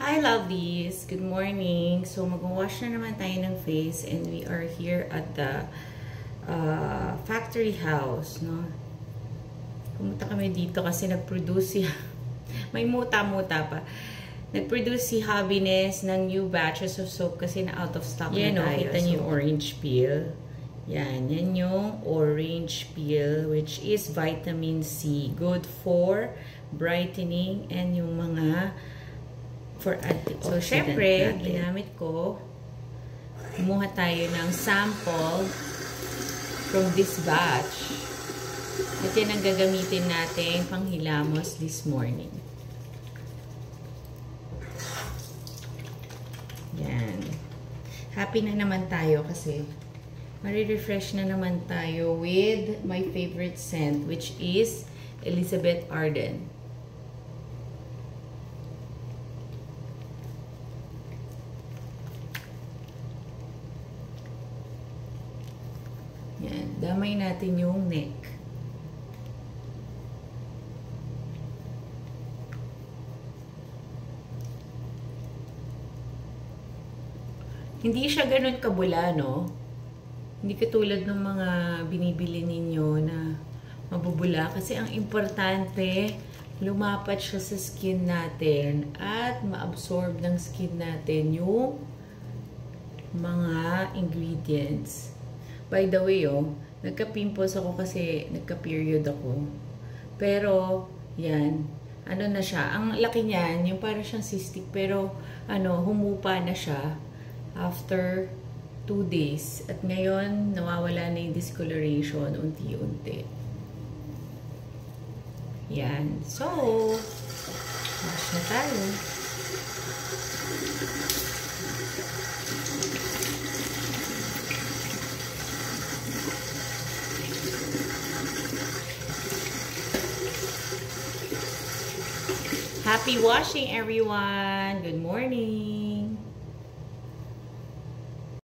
Hi lovelies! Good morning! So mag-wash na naman tayo ng face and we are here at the factory house, no? Pumunta kami dito kasi nag-produce si may muta-muta pa. Nag-produce si Happiness ng new batches of soap kasi na out of stock na tayo. Kita niyo yung orange peel. Yan yung orange peel which is vitamin C. Good for brightening and yung mga for antioxidant. So, syempre, ginamit ko, kumuha tayo ng sample from this batch. At yan ang gagamitin natin panghilamos this morning. Yan. Happy na naman tayo kasi mari-refresh na naman tayo with my favorite scent which is Elizabeth Arden. Yan. Damay natin yung neck. Hindi siya ganun kabula, no? Hindi katulad ng mga binibili ninyo na mabubula. Kasi ang importante, lumapat siya sa skin natin at ma-absorb ng skin natin yung mga ingredients. By the way, nagka-pimples ako kasi nagka-period ako. Pero, yan. Ano na siya? Ang laki niyan, yung parang siyang cystic. Pero, humupa na siya after 2 days. At ngayon, nawawala na yung discoloration unti-unti. Yan. So, wash na tayo. Happy washing, everyone! Good morning!